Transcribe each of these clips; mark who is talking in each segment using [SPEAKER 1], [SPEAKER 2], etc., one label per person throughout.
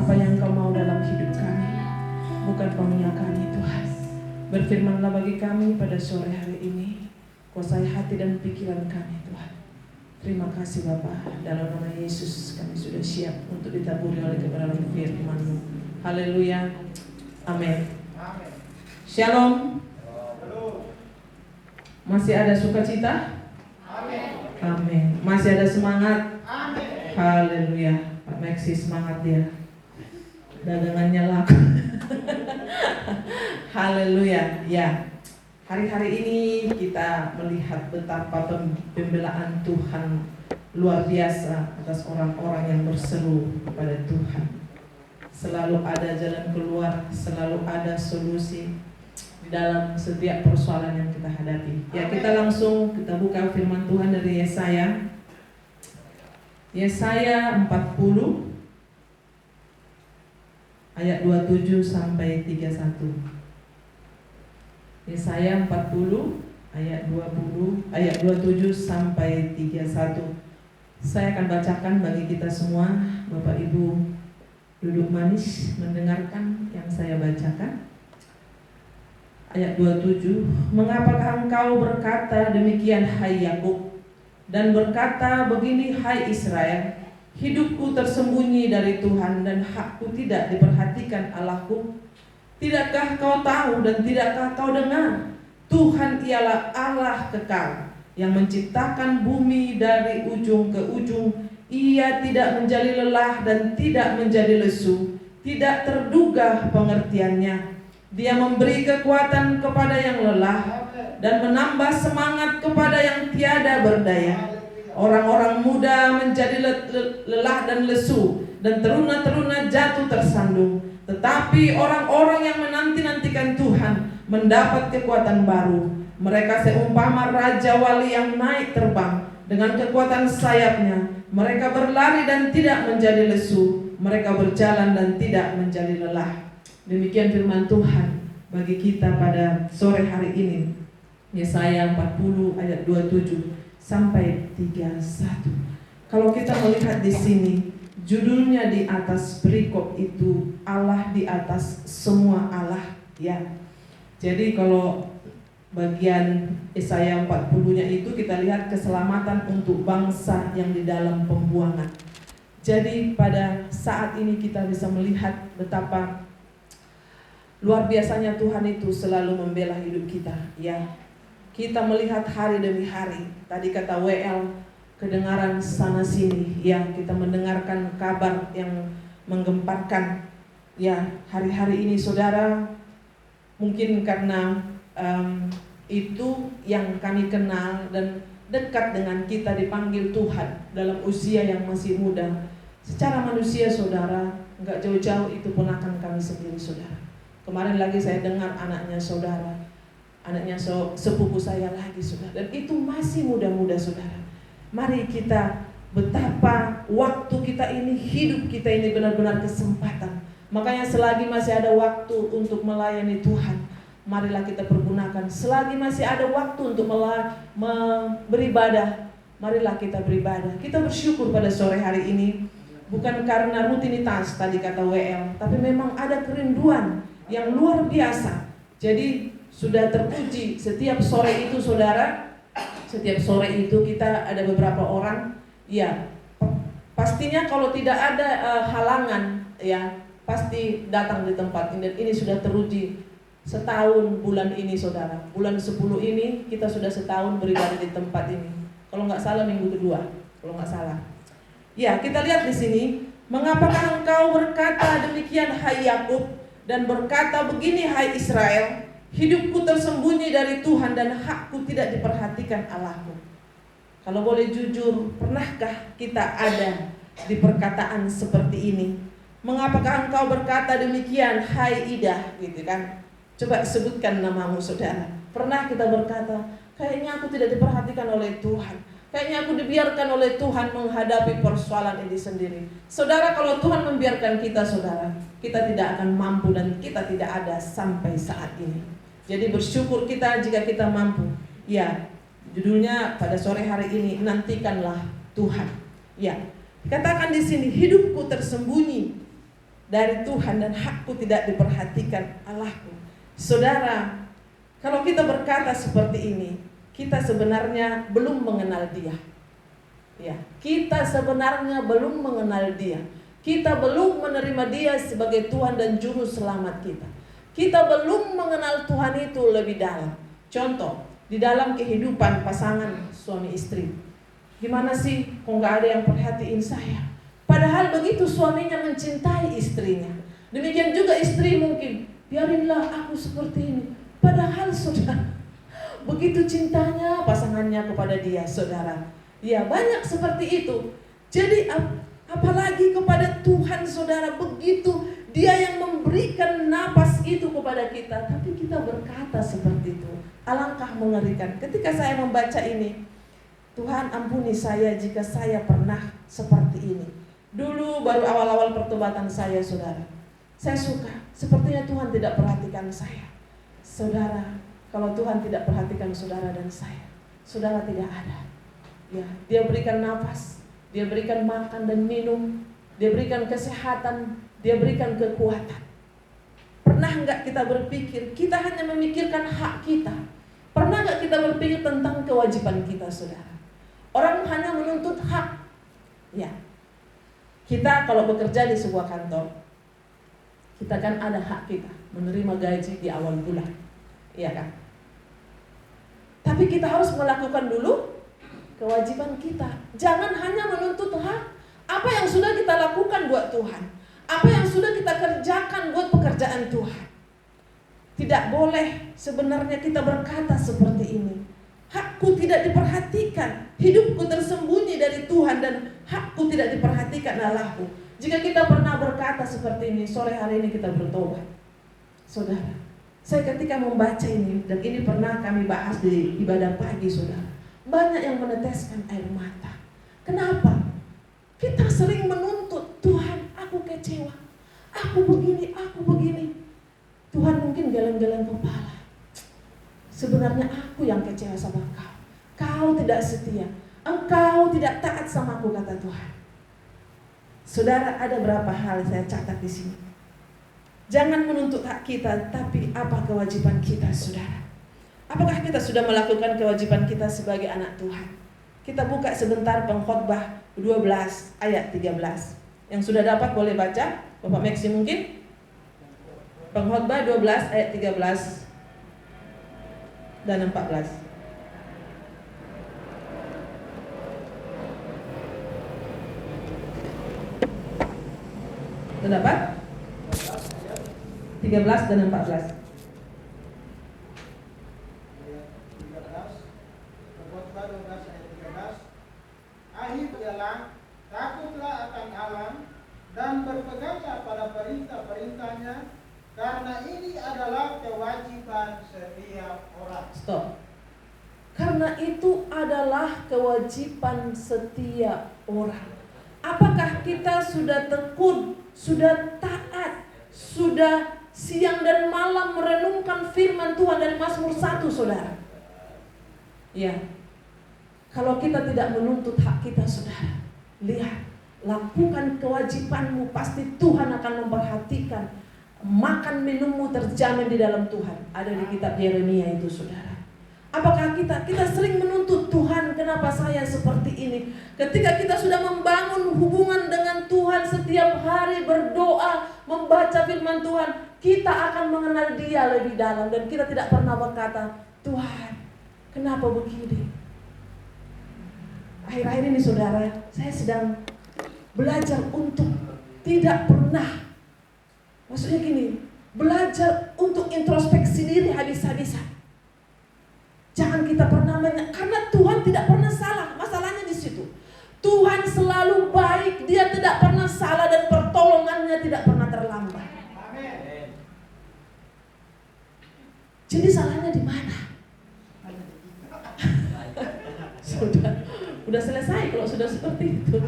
[SPEAKER 1] apa yang Kau mau dalam hidup kami, bukan maunya kami Tuhan. Berfirmanlah bagi kami pada sore hari ini, kuasai hati dan pikiran kami Tuhan. Terima kasih Bapa, dalam nama Yesus kami sudah siap untuk ditaburi oleh kebenaran firman-Mu. Haleluya, amin. Shalom. Masih ada sukacita? Amin. Masih ada semangat? Haleluya. Pak Maxi semangat dia. Dagangannya laku. Haleluya. Ya. Hari-hari ini kita melihat betapa pembelaan Tuhan luar biasa atas orang-orang yang berseru kepada Tuhan. Selalu ada jalan keluar, selalu ada solusi di dalam setiap persoalan yang kita hadapi. Ya, kita langsung buka firman Tuhan dari Yesaya. Yesaya 40 ayat 27 sampai 31. Yesaya 40 ayat 27 sampai 31. Saya akan bacakan bagi kita semua. Bapak Ibu duduk manis mendengarkan yang saya bacakan. Ayat 27, mengapakah engkau berkata demikian hai Yakub, dan berkata begini hai Israel, hidupku tersembunyi dari Tuhan dan hakku tidak diperhatikan Allahku. Tidakkah kau tahu dan tidakkah kau dengar? Tuhan ialah Allah kekal yang menciptakan bumi dari ujung ke ujung. Ia tidak menjadi lelah dan tidak menjadi lesu, tidak terduga pengertiannya. Dia memberi kekuatan kepada yang lelah dan menambah semangat kepada yang tiada berdaya. Orang-orang muda menjadi lelah dan lesu, dan teruna-teruna jatuh tersandung. Tetapi orang-orang yang menanti-nantikan Tuhan mendapat kekuatan baru. Mereka seumpama raja wali yang naik terbang dengan kekuatan sayapnya. Mereka berlari dan tidak menjadi lesu. Mereka berjalan dan tidak menjadi lelah. Demikian firman Tuhan bagi kita pada sore hari ini. Yesaya 40 ayat 27 sampai 31. Kalau kita melihat di sini, judulnya di atas perikop itu Allah di atas semua Allah, ya. Jadi kalau bagian Yesaya 40-nya itu kita lihat keselamatan untuk bangsa yang di dalam pembuangan. Jadi pada saat ini kita bisa melihat betapa luar biasanya Tuhan itu selalu membela hidup kita, ya. Kita melihat hari demi hari. Tadi kata WL, kedengaran sana sini, ya. Kita mendengarkan kabar yang menggemparkan, ya. Hari-hari ini saudara, mungkin karena itu yang kami kenal dan dekat dengan kita, dipanggil Tuhan dalam usia yang masih muda. Secara manusia saudara, enggak jauh-jauh itu ponakan kami sendiri saudara. Kemarin lagi saya dengar anaknya saudara, anaknya sepupu saya lagi saudara, dan itu masih muda-muda saudara. Mari kita, betapa waktu kita ini, hidup kita ini benar-benar kesempatan. Makanya selagi masih ada waktu untuk melayani Tuhan, marilah kita pergunakan. Selagi masih ada waktu untuk beribadah, marilah kita beribadah. Kita bersyukur pada sore hari ini, bukan karena rutinitas tadi kata WL, tapi memang ada kerinduan yang luar biasa. Jadi sudah terpuji setiap sore itu saudara, setiap sore itu kita ada beberapa orang, ya pastinya kalau tidak ada halangan, ya pasti datang di tempat ini. Dan ini sudah teruji setahun bulan ini saudara. Bulan 10 ini kita sudah setahun beribadah di tempat ini. Kalau nggak salah minggu kedua, kalau nggak salah. Ya, kita lihat di sini, mengapakah engkau berkata demikian hai Yakub, dan berkata begini hai Israel, hidupku tersembunyi dari Tuhan dan hakku tidak diperhatikan Allahku. Kalau boleh jujur, pernahkah kita ada di perkataan seperti ini? Mengapakah engkau berkata demikian hai Ida, gitu kan? Coba sebutkan namamu saudara. Pernah kita berkata, kayaknya aku tidak diperhatikan oleh Tuhan, kayaknya aku dibiarkan oleh Tuhan menghadapi persoalan ini sendiri. Saudara, kalau Tuhan membiarkan kita saudara, kita tidak akan mampu dan kita tidak ada sampai saat ini. Jadi bersyukur kita jika kita mampu. Ya, judulnya pada sore hari ini, nantikanlah Tuhan. Ya, katakan di sini, hidupku tersembunyi dari Tuhan dan hakku tidak diperhatikan Allahku. Saudara, kalau kita berkata seperti ini, kita sebenarnya belum mengenal Dia. Ya, kita sebenarnya belum mengenal Dia. Kita belum menerima Dia sebagai Tuhan dan Juru Selamat kita. Kita belum mengenal Tuhan itu lebih dalam. Contoh, di dalam kehidupan pasangan suami istri. Gimana sih kok gak ada yang perhatiin saya? Padahal begitu suaminya mencintai istrinya. Demikian juga istri mungkin, biarinlah aku seperti ini. Padahal saudara, begitu cintanya pasangannya kepada dia, saudara. Ya, banyak seperti itu. Jadi apalagi kepada Tuhan, saudara, begitu Dia yang memberikan napas itu kepada kita, tapi kita berkata seperti itu. Alangkah mengerikan. Ketika saya membaca ini, Tuhan ampuni saya jika saya pernah seperti ini. Dulu baru awal-awal pertobatan saya, saudara. Saya suka, sepertinya Tuhan tidak perhatikan saya. Saudara, kalau Tuhan tidak perhatikan saudara dan saya, saudara tidak ada. Ya, Dia berikan nafas, Dia berikan makan dan minum, Dia berikan kesehatan, Dia berikan kekuatan. Pernah enggak kita berpikir, kita hanya memikirkan hak kita? Pernah enggak kita berpikir tentang kewajiban kita, saudara? Orang hanya menuntut hak. Ya, kita kalau bekerja di sebuah kantor, kita kan ada hak kita, menerima gaji di awal bulan. Iya kan? Tapi kita harus melakukan dulu kewajiban kita. Jangan hanya menuntut hak. Apa yang sudah kita lakukan buat Tuhan, apa yang sudah kita kerjakan buat pekerjaan Tuhan. Tidak boleh sebenarnya kita berkata seperti ini. Hakku tidak diperhatikan, hidupku tersembunyi dari Tuhan dan hakku tidak diperhatikan Allahku. Jika kita pernah berkata seperti ini, sore hari ini kita bertobat. Saudara, saya ketika membaca ini, dan ini pernah kami bahas di ibadah pagi, saudara, banyak yang meneteskan air mata. Kenapa? Kita sering menuntut, Tuhan, aku kecewa, aku begini. Tuhan mungkin geleng-geleng kepala. Sebenarnya aku yang kecewa sama kau. Kau tidak setia, engkau tidak taat sama aku, kata Tuhan. Saudara, ada berapa hal saya catat di sini. Jangan menuntut hak kita, tapi apa kewajiban kita, saudara? Apakah kita sudah melakukan kewajiban kita sebagai anak Tuhan? Kita buka sebentar Pengkhotbah 12 ayat 13. Yang sudah dapat boleh baca, Bapak Maxi mungkin? Pengkhotbah 12 ayat 13 dan 14. Sudah dapat? 13 dan 14.
[SPEAKER 2] Takutlah akan Allah dan berpeganglah pada perintah-perintahnya, karena ini adalah kewajiban setiap orang.
[SPEAKER 1] Stop. Karena itu adalah kewajiban setiap orang. Apakah kita sudah tekun, sudah taat, sudah siang dan malam merenungkan firman Tuhan dari Mazmur 1, saudara? Ya. Kalau kita tidak menuntut hak kita, saudara, lihat, lakukan kewajibanmu, pasti Tuhan akan memperhatikan. Makan minummu terjamin di dalam Tuhan. Ada di kitab Yeremia itu, saudara. Apakah kita sering menuntut, Tuhan, kenapa saya seperti ini? Ketika kita sudah membangun hubungan dengan Tuhan, setiap hari berdoa, membaca firman Tuhan, kita akan mengenal Dia lebih dalam. Dan kita tidak pernah berkata, Tuhan, kenapa begini? Akhir-akhir ini, saudara, saya sedang belajar untuk tidak pernah, maksudnya gini, belajar untuk introspeksi diri habis-habisan. Jangan kita pernah karena Tuhan tidak pernah salah. Masalahnya di situ. Tuhan selalu baik, Dia tidak pernah salah dan pertolongannya tidak pernah terlambat.
[SPEAKER 2] Amin.
[SPEAKER 1] Jadi salahnya di mana? Sudah selesai kalau sudah seperti itu.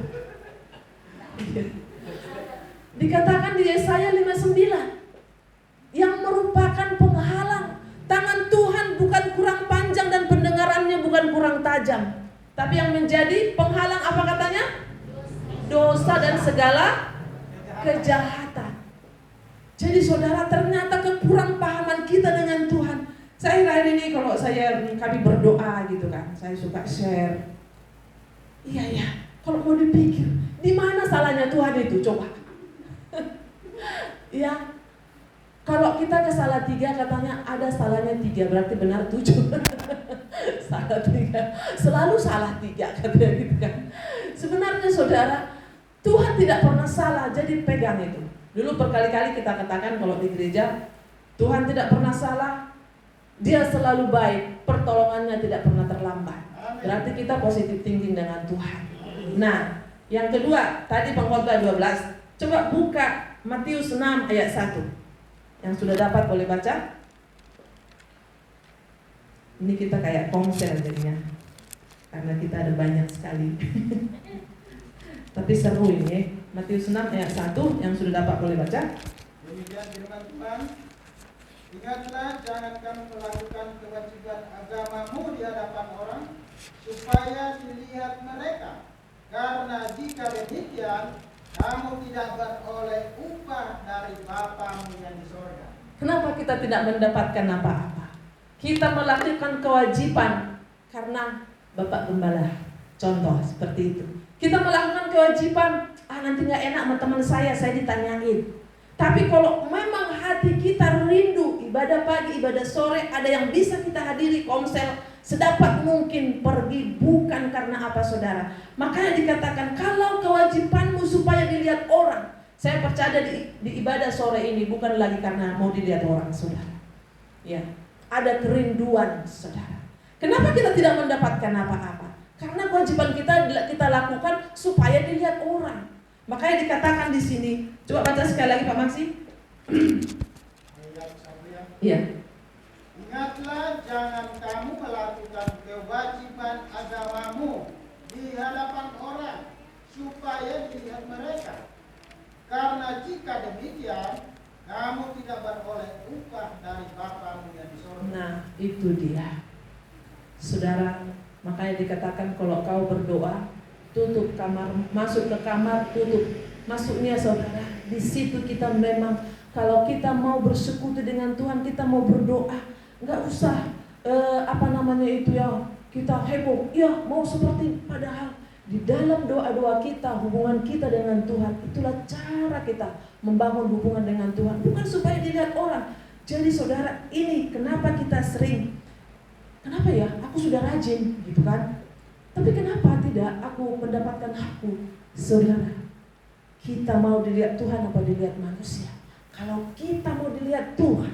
[SPEAKER 1] Dikatakan di Yesaya 59, yang merupakan penghalang. Tangan Tuhan bukan kurang panjang dan pendengarannya bukan kurang tajam, tapi yang menjadi penghalang apa katanya? Dosa dan segala kejahatan. Jadi saudara, ternyata kekurangpahaman kita dengan Tuhan. Saya akhir ini kalau kami berdoa gitu kan, saya suka share. Iya, kalau mau dipikir, di mana salahnya Tuhan itu? Coba. Ya, kalau kita ke salah 3 katanya ada salahnya 3, berarti benar 7. Salah 3, selalu salah 3 katanya gitu kan. Sebenarnya saudara, Tuhan tidak pernah salah, jadi pegang itu. Dulu berkali-kali kita katakan kalau di gereja, Tuhan tidak pernah salah, Dia selalu baik, pertolongannya tidak pernah terlambat. Berarti kita positive thinking dengan Tuhan. Nah, yang kedua, tadi Pengkhotbah 12. Coba buka Matius 6 ayat 1. Yang sudah dapat boleh baca? Ini kita kayak konser jadinya, karena kita ada banyak sekali. Tapi seru ini. Matius 6 ayat 1 yang sudah dapat boleh baca.
[SPEAKER 2] Demikian firman Tuhan. Ingatlah, jangan kamu melakukan kewajiban agamamu di hadapan orang, supaya dilihat mereka. Karena jika demikian, kamu tidak beroleh upah dari Bapamu yang di sorga.
[SPEAKER 1] Kenapa kita tidak mendapatkan apa-apa? Kita melakukan kewajiban karena Bapak Gembala. Contoh seperti itu. Kita melakukan kewajiban, nanti gak enak sama teman saya ditanyain. Tapi kalau memang hati kita rindu, ibadah pagi, ibadah sore, ada yang bisa kita hadiri komsel, sedapat mungkin pergi, bukan karena apa saudara. Makanya dikatakan kalau kewajibanmu supaya dilihat orang. Saya percaya di ibadah sore ini bukan lagi karena mau dilihat orang saudara. Ya, ada kerinduan saudara. Kenapa kita tidak mendapatkan apa-apa? Karena kewajiban kita lakukan supaya dilihat orang. Makanya dikatakan di sini, coba baca sekali lagi Pak Maksi. Iya.
[SPEAKER 2] Ingatlah, jangan kamu melakukan kewajiban agamamu di hadapan orang, supaya dilihat mereka. Karena jika demikian, kamu tidak beroleh upah dari Bapamu yang di sorga.
[SPEAKER 1] Nah, itu dia. Saudara, makanya dikatakan kalau kau berdoa, tutup kamar, masuk ke kamar, tutup. Maksudnya saudara, di situ kita memang kalau kita mau bersekutu dengan Tuhan, kita mau berdoa, nggak usah kita heboh, ya mau seperti, padahal di dalam doa-doa kita, hubungan kita dengan Tuhan, itulah cara kita membangun hubungan dengan Tuhan, bukan supaya dilihat orang. Jadi saudara, ini kenapa kita sering, kenapa ya, aku sudah rajin gitu kan, tapi kenapa tidak aku mendapatkan hakku? Saudara, kita mau dilihat Tuhan apa dilihat manusia? Kalau kita mau dilihat Tuhan,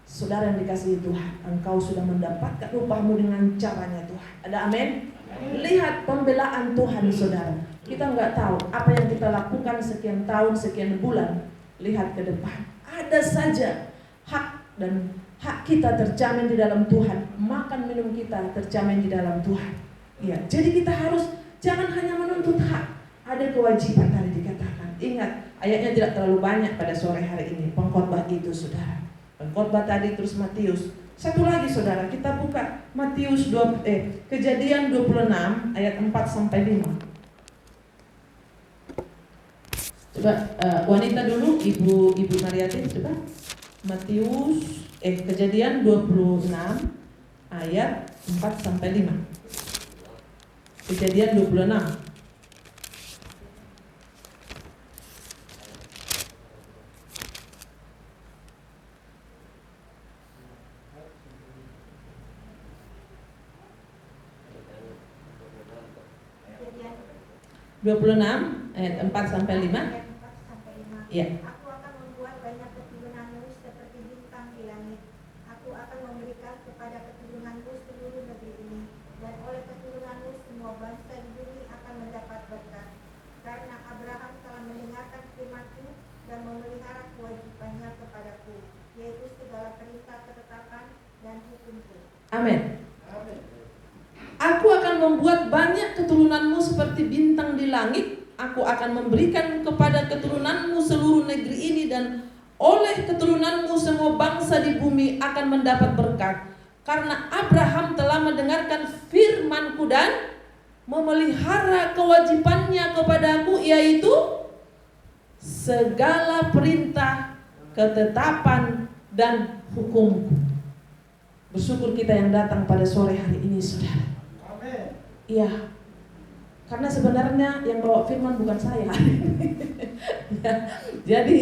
[SPEAKER 1] saudara yang dikasihi Tuhan, engkau sudah mendapatkan upahmu dengan caranya Tuhan. Ada amin? Lihat pembelaan Tuhan saudara. Kita nggak tahu apa yang kita lakukan sekian tahun, sekian bulan. Lihat ke depan, ada saja hak kita terjamin di dalam Tuhan. Makan minum kita terjamin di dalam Tuhan. Ya, jadi kita harus jangan hanya menuntut hak. Ada kewajiban tadi dikatakan. Ingat, ayatnya tidak terlalu banyak pada sore hari ini. Pengkhotbah itu saudara. Pengkhotbah tadi terus Matius. Satu lagi saudara, kita buka Matius Kejadian 26 ayat 4 sampai 5. Coba wanita dulu, Ibu Mariati, coba. Matius Kejadian 26 ayat 4 sampai 5. Kejadian 26. Ayat 4 sampai 5. Ya.
[SPEAKER 3] Aku akan membuat banyak keturunanmu seperti bintang di langit. Aku akan memberikan kepada keturunanmu seluruh negeri ini, dan oleh keturunanmu semua bangsa di bumi akan mendapat berkat. Karena Abraham telah mendengarkan firman-Ku dan memelihara kewajibannya kepadaku, yaitu segala perintah, ketetapan, dan hukum-Ku.
[SPEAKER 1] Amin. Aku akan membuat banyak keturunanmu seperti bintang di langit. Aku akan memberikan kepada keturunanmu seluruh negeri ini, dan oleh keturunanmu semua bangsa di bumi akan mendapat berkat. Karena Abraham telah mendengarkan firman-Ku dan memelihara kewajibannya kepadaku, yaitu segala perintah, ketetapan, dan hukumku. Bersyukur kita yang datang pada sore hari ini, saudara.
[SPEAKER 2] Amin.
[SPEAKER 1] Iya, karena sebenarnya yang bawa firman bukan saya. Ya, jadi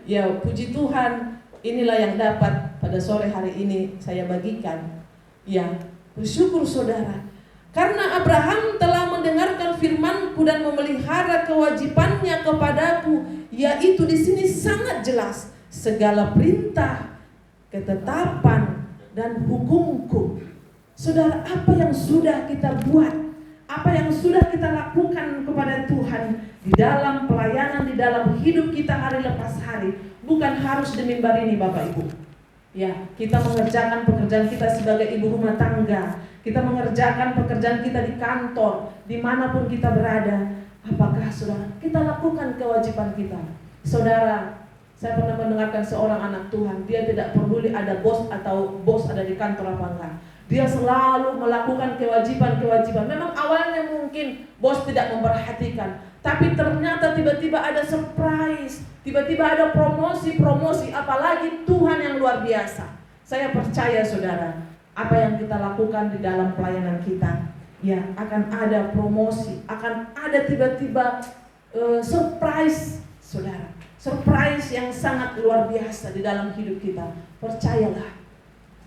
[SPEAKER 1] ya puji Tuhan, inilah yang dapat pada sore hari ini saya bagikan. Ya, bersyukur saudara, karena Abraham telah mendengarkan firman-Ku dan memelihara kewajibannya kepadaku, yaitu di sini sangat jelas segala perintah, ketetapan, dan hukumku. Saudara, apa yang sudah kita buat, apa yang sudah kita lakukan kepada Tuhan di dalam pelayanan, di dalam hidup kita hari lepas hari, bukan harus di mimbar ini Bapak Ibu. Ya, kita mengerjakan pekerjaan kita sebagai ibu rumah tangga, kita mengerjakan pekerjaan kita di kantor, dimanapun kita berada. Apakah saudara kita lakukan kewajiban kita? Saudara, saya pernah mendengarkan seorang anak Tuhan, dia tidak peduli ada bos atau bos ada di kantor apa enggak. Dia selalu melakukan kewajiban-kewajiban. Memang awalnya mungkin bos tidak memperhatikan, tapi ternyata tiba-tiba ada surprise, tiba-tiba ada promosi, apalagi Tuhan yang luar biasa. Saya percaya saudara, apa yang kita lakukan di dalam pelayanan kita, ya akan ada promosi, akan ada tiba-tiba surprise saudara. Surprise yang sangat luar biasa di dalam hidup kita. Percayalah,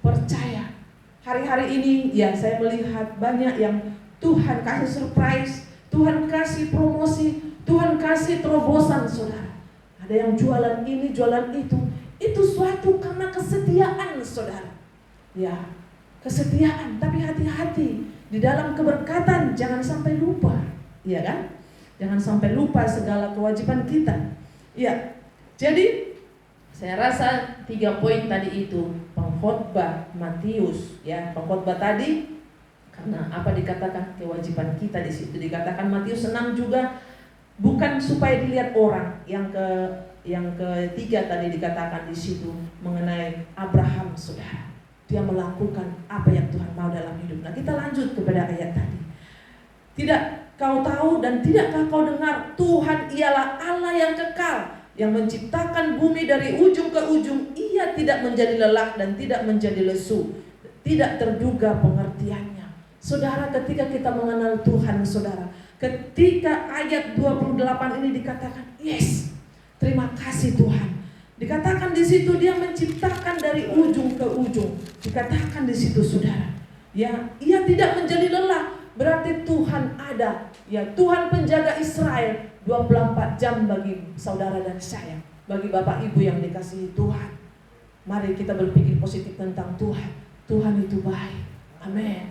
[SPEAKER 1] percaya. Hari-hari ini ya saya melihat banyak yang Tuhan kasih surprise, Tuhan kasih promosi, Tuhan kasih terobosan saudara. Ada yang jualan ini, jualan itu suatu karena kesetiaan saudara. Ya, kesetiaan, tapi hati-hati di dalam keberkatan, jangan sampai lupa, ya kan? Jangan sampai lupa segala kewajiban kita. Ya, jadi saya rasa 3 poin tadi itu pengkhotbah Matius, ya pengkhotbah tadi karena apa dikatakan kewajiban kita di situ dikatakan Matius 6 juga bukan supaya dilihat orang. Yang ketiga tadi dikatakan di situ mengenai Abraham saudara, dia melakukan apa yang Tuhan mau dalam hidup. Nah kita lanjut kepada ayat tadi. Tidak kau tahu dan tidakkah kau dengar Tuhan ialah Allah yang kekal, yang menciptakan bumi dari ujung ke ujung. Ia tidak menjadi lelah dan tidak menjadi lesu, tidak terduga pengertiannya. Saudara, ketika kita mengenal Tuhan saudara, ketika ayat 28 ini dikatakan, yes, terima kasih Tuhan. Dikatakan di situ dia menciptakan dari ujung ke ujung. Dikatakan di situ saudara, ya, ia tidak menjadi lelah. Berarti Tuhan ada, ya Tuhan penjaga Israel 24 jam bagi saudara dan saya, bagi Bapak Ibu yang dikasihi Tuhan. Mari kita berpikir positif tentang Tuhan. Tuhan itu baik, amin.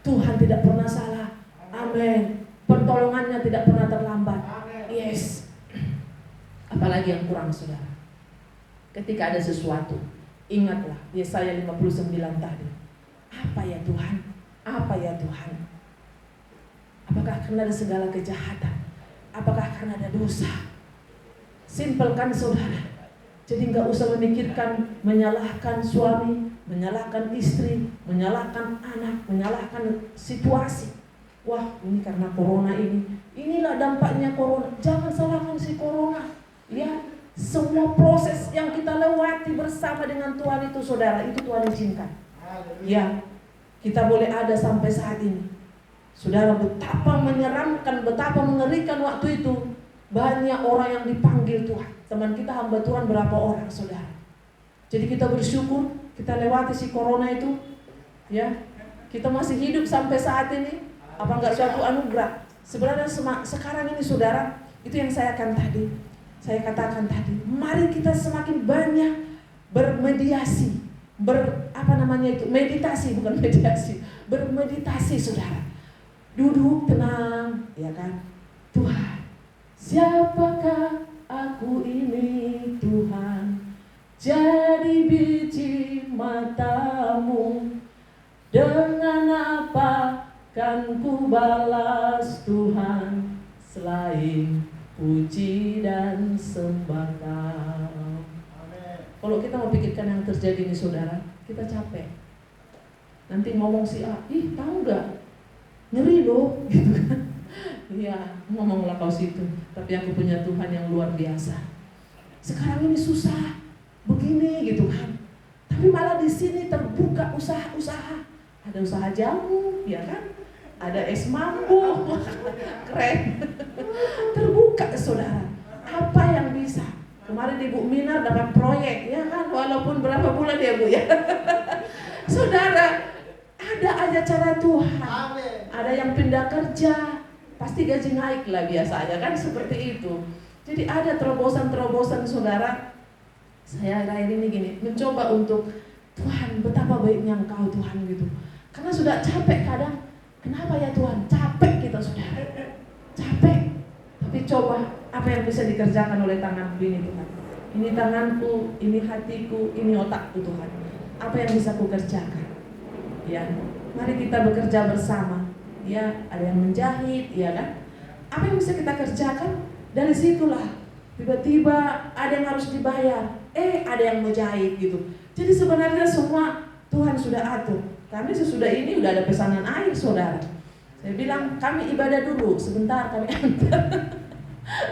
[SPEAKER 1] Tuhan tidak pernah salah, amin. Pertolongannya tidak pernah terlambat, yes. Apalagi yang kurang saudara, ketika ada sesuatu, ingatlah Yesaya 59 tadi. Apa ya Tuhan? Apa ya Tuhan? Apakah karena ada segala kejahatan? Apakah karena ada dosa? Simpelkan saudara. Jadi gak usah memikirkan menyalahkan suami, menyalahkan istri, menyalahkan anak, menyalahkan situasi. Wah ini karena corona ini. Inilah dampaknya corona. Jangan salahkan si corona. Ya, semua proses yang kita lewati bersama dengan Tuhan itu saudara, itu Tuhan izinkan. Ya, kita boleh ada sampai saat ini. Saudara, betapa menyeramkan, betapa mengerikan waktu itu. Banyak orang yang dipanggil Tuhan. Teman kita hamba Tuhan berapa orang saudara. Jadi kita bersyukur kita lewati si corona itu, ya. Kita masih hidup sampai saat ini. Apa enggak suatu anugerah? Sebenarnya sekarang ini saudara, itu yang saya katakan tadi, mari kita semakin banyak bermediasi, meditasi, bukan mediasi, bermeditasi saudara. Duduk tenang, ya kan? Tuhan, siapakah aku ini Tuhan? Jadi biji matamu, dengan apa kan ku balas Tuhan selain puji dan sembah Kau. Kalau kita mau pikirkan yang terjadi nih saudara, kita capek. Nanti ngomong si A, ih tahu gak? Ngeri loh, gitu kan? Iya, ngomonglah kau situ. Tapi aku punya Tuhan yang luar biasa. Sekarang ini susah, gitu kan. Tapi malah di sini terbuka usaha-usaha. Ada usaha jamu, ya kan? Ada es mambo, keren. Terbuka saudara. Apa yang bisa? Kemarin Ibu Minar dapat proyek, ya kan? Walaupun berapa bulan ya Bu ya. Saudara, ada aja cara Tuhan. Ada yang pindah kerja, pasti gaji naik lah biasanya kan seperti itu. Jadi ada terobosan-terobosan saudara. Saya akhir ini gini, mencoba untuk Tuhan, betapa baiknya Engkau Tuhan gitu. Karena sudah capek kadang. Kenapa ya Tuhan? Capek kita saudara. Capek. Tapi coba apa yang bisa dikerjakan oleh tanganku ini Tuhan. Ini tanganku, ini hatiku, ini otakku Tuhan. Apa yang bisa kukerjakan? Ya, mari kita bekerja bersama. Ya, ada yang menjahit, ya kan? Apa yang bisa kita kerjakan? Dari situlah tiba-tiba ada yang harus dibayar. Ada yang mau jahit gitu. Jadi sebenarnya semua Tuhan sudah atur. Kami sesudah ini udah ada pesanan air saudara. Saya bilang kami ibadah dulu, sebentar kami antar.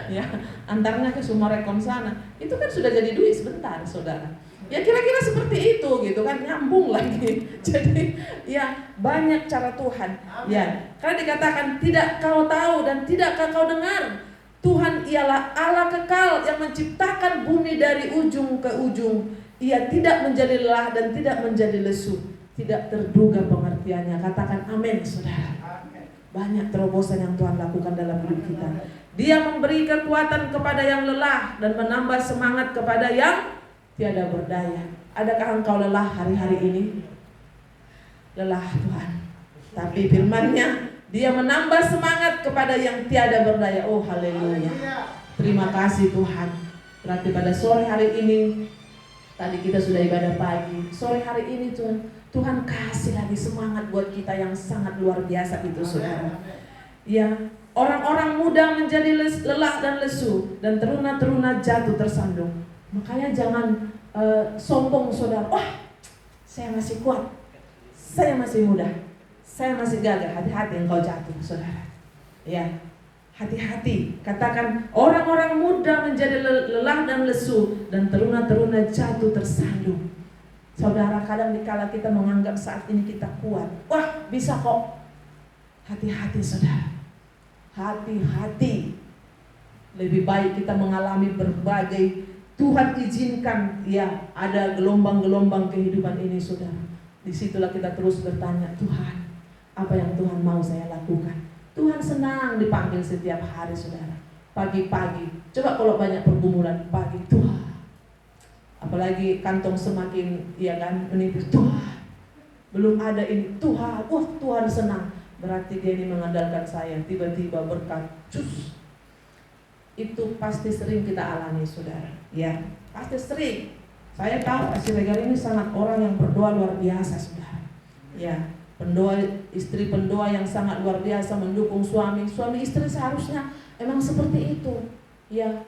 [SPEAKER 1] Ya, antarnya ke Sumarekon sana. Itu kan sudah jadi duit sebentar saudara. Ya kira-kira seperti itu gitu kan, nyambung lagi. Jadi ya banyak cara Tuhan. Ya, karena dikatakan tidak kau tahu dan tidak kau dengar. Tuhan ialah Allah kekal yang menciptakan bumi dari ujung ke ujung. Ia tidak menjadi lelah dan tidak menjadi lesu. Tidak terduga pengertiannya. Katakan amin saudara. Banyak terobosan yang Tuhan lakukan dalam hidup kita. Dia memberi kekuatan kepada yang lelah dan menambah semangat kepada yang tiada berdaya. Adakah engkau lelah hari-hari ini? Lelah Tuhan. Tapi firman-Nya, Dia menambah semangat kepada yang tiada berdaya. Oh haleluya. Terima kasih Tuhan. Berarti pada sore hari ini, tadi kita sudah ibadah pagi. Sore hari ini Tuhan kasih lagi semangat buat kita yang sangat luar biasa itu saudara. Ya, orang-orang muda menjadi lelah dan lesu, dan teruna-teruna jatuh tersandung. Makanya jangan sombong saudara. Wah, saya masih kuat, saya masih muda, saya masih gagah. Hati-hati engkau jatuh saudara. Ya, hati-hati. Katakan orang-orang muda menjadi lelah dan lesu, dan teruna-teruna jatuh tersandung. Saudara, kadang dikala kita menganggap saat ini kita kuat, wah bisa kok. Hati-hati saudara. Hati-hati. Lebih baik kita mengalami berbagai, Tuhan izinkan ya ada gelombang-gelombang kehidupan ini saudara. Disitulah kita terus bertanya, Tuhan, apa yang Tuhan mau saya lakukan? Tuhan senang dipanggil setiap hari saudara. Pagi-pagi, coba kalau banyak pergumulan pagi, Tuhan. Apalagi kantong semakin ya kan menipis, Tuhan. Belum ada ini, Tuhan. Wah Tuhan senang. Berarti dia ini mengandalkan saya. Tiba-tiba berkat, cus. Itu pasti sering kita alami saudara. Ya, pasti sering. Saya tahu Pak Siregar ini sangat orang yang berdoa luar biasa saudara. Ya, pendoa, istri pendoa yang sangat luar biasa mendukung suami. Suami istri seharusnya emang seperti itu. Ya,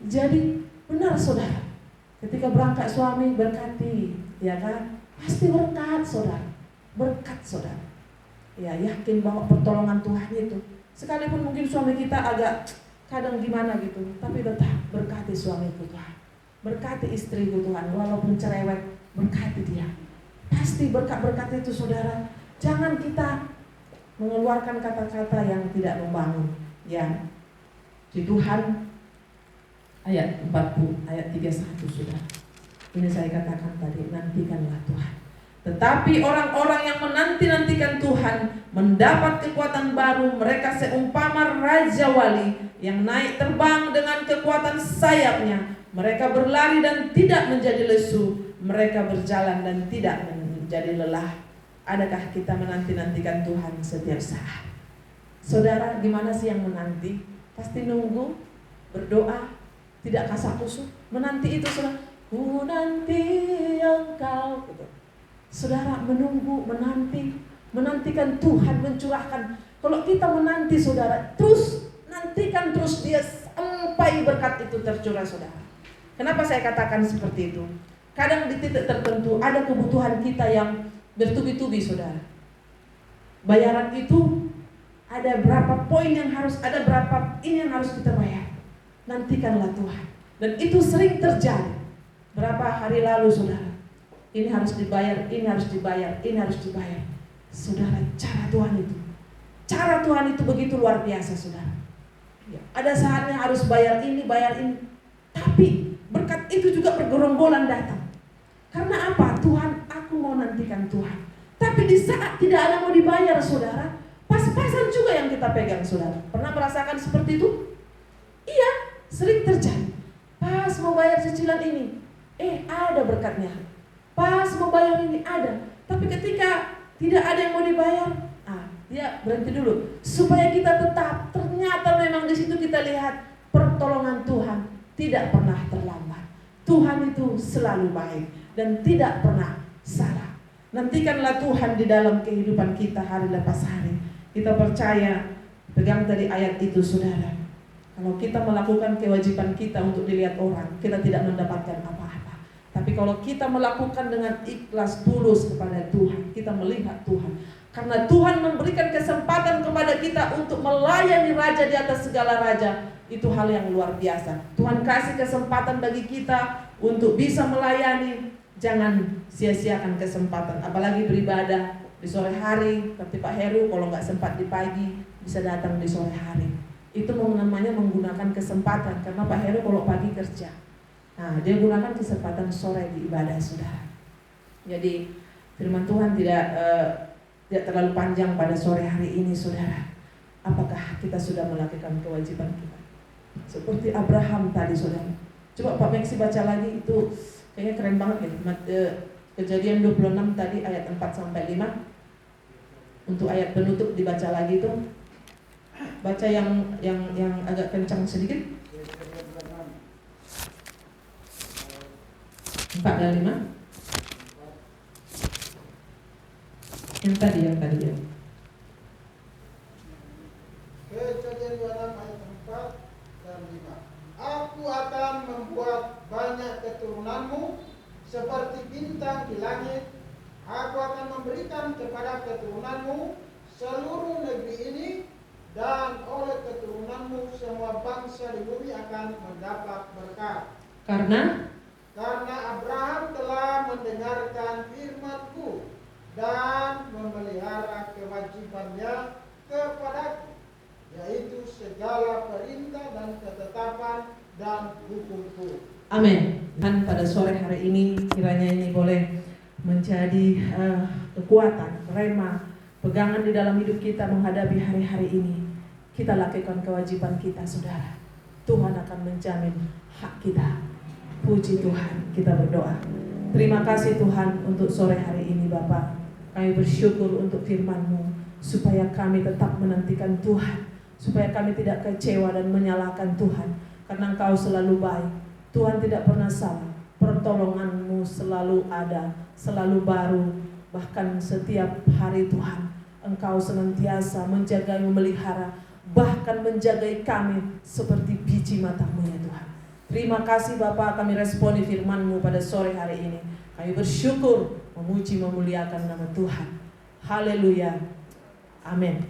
[SPEAKER 1] jadi benar saudara. Ketika berangkat suami berkati, ya kan? Pasti berkat saudara. Berkat saudara. Ya, yakin bahwa pertolongan Tuhan itu. Sekalipun mungkin suami kita agak kadang gimana gitu, tapi tetap berkati suamiku Tuhan. Berkati istriku Tuhan, walaupun cerewet, berkati dia. Pasti berkat-berkat itu saudara. Jangan kita mengeluarkan kata-kata yang tidak membangun. Ya, di Tuhan ayat 40, ayat 31 sudah. Ini saya katakan tadi, nantikanlah Tuhan. Tetapi orang-orang yang menanti-nantikan Tuhan mendapat kekuatan baru. Mereka seumpama Raja Wali yang naik terbang dengan kekuatan sayapnya. Mereka berlari dan tidak menjadi lesu. Mereka berjalan dan tidak menjadi lelah. Adakah kita menanti-nantikan Tuhan setiap saat? Saudara, gimana sih yang menanti? Pasti nunggu, berdoa, tidak kasak kusuk. Menanti itu saudara, ku nanti engkau gitu. Saudara menunggu, menantikan Tuhan mencurahkan. Kalau kita menanti saudara, terus nantikan terus dia sampai berkat itu tercurah saudara. Kenapa saya katakan seperti itu? Kadang di titik tertentu ada kebutuhan kita yang bertubi-tubi saudara. Bayaran itu ada berapa poin yang harus, ada berapa ini yang harus kita bayar. Nantikanlah Tuhan. Dan itu sering terjadi. beberapa hari lalu saudara. Ini harus dibayar, ini harus dibayar, ini harus dibayar. Saudara, cara Tuhan itu begitu luar biasa saudara. Ya, ada saatnya harus bayar ini. Tapi berkat itu juga bergerombolan datang. Karena apa? Tuhan, aku mau nantikan Tuhan. Tapi di saat tidak ada mau dibayar saudara, pas-pasan juga yang kita pegang saudara. Pernah merasakan seperti itu? Iya, sering terjadi. Pas mau bayar cicilan ini, ada berkatnya. Pas mau bayar ini ada. Tapi ketika tidak ada yang mau dibayar, dia berhenti dulu. Supaya kita tetap, ternyata memang di situ kita lihat pertolongan Tuhan tidak pernah terlambat. Tuhan itu selalu baik dan tidak pernah salah. Nantikanlah Tuhan di dalam kehidupan kita hari lepas hari. Kita percaya, pegang tadi ayat itu saudara. Kalau kita melakukan kewajiban kita untuk dilihat orang, kita tidak mendapatkan apa-apa. Tapi kalau kita melakukan dengan ikhlas tulus kepada Tuhan, kita melihat Tuhan. Karena Tuhan memberikan kesempatan kepada kita untuk melayani Raja di atas segala raja. Itu hal yang luar biasa. Tuhan kasih kesempatan bagi kita untuk bisa melayani. Jangan sia-siakan kesempatan. Apalagi beribadah di sore hari. Seperti Pak Heru, kalau nggak sempat di pagi, bisa datang di sore hari. Itu namanya menggunakan kesempatan. Karena Pak Heru kalau pagi kerja, dia gunakan kesempatan sore di ibadah saudara. Jadi firman Tuhan tidak terlalu panjang pada sore hari ini saudara. Apakah kita sudah melakukan kewajiban kita? Seperti Abraham tadi saudara. Coba Pak Meksi baca lagi, itu kayaknya keren banget ya. Kejadian 26 tadi ayat 4-5. Untuk ayat penutup dibaca lagi itu. Baca yang agak kencang sedikit. 4 dan 5. Yang tadi ya.
[SPEAKER 2] Kejadian 26 ayat 4 dan 5. Aku akan membuat banyak keturunanmu seperti bintang di langit. Aku akan memberikan kepada keturunanmu seluruh negeri ini, dan oleh keturunanmu semua bangsa di bumi akan mendapat berkat. Karena Abraham telah mendengarkan firman-Ku dan memelihara kewajibannya kepadaku, yaitu segala perintah dan ketetapan dan hukum-Ku.
[SPEAKER 1] Amin. Dan pada sore hari ini kiranya ini boleh menjadi kekuatan, rema, pegangan di dalam hidup kita menghadapi hari-hari ini. Kita lakukan kewajiban kita saudara. Tuhan akan menjamin hak kita. Puji Tuhan, kita berdoa. Terima kasih Tuhan untuk sore hari ini Bapak. Kami bersyukur untuk firman-Mu, supaya kami tetap menantikan Tuhan, supaya kami tidak kecewa dan menyalahkan Tuhan, karena Engkau selalu baik. Tuhan tidak pernah salah. Pertolongan-Mu selalu ada, selalu baru. Bahkan setiap hari Tuhan, Engkau senantiasa menjaga, memelihara, bahkan menjagai kami seperti biji mata-Mu ya Tuhan. Terima kasih Bapak, kami responi firman-Mu pada sore hari ini. Kami bersyukur, memuji, memuliakan nama Tuhan. Haleluya. Amin.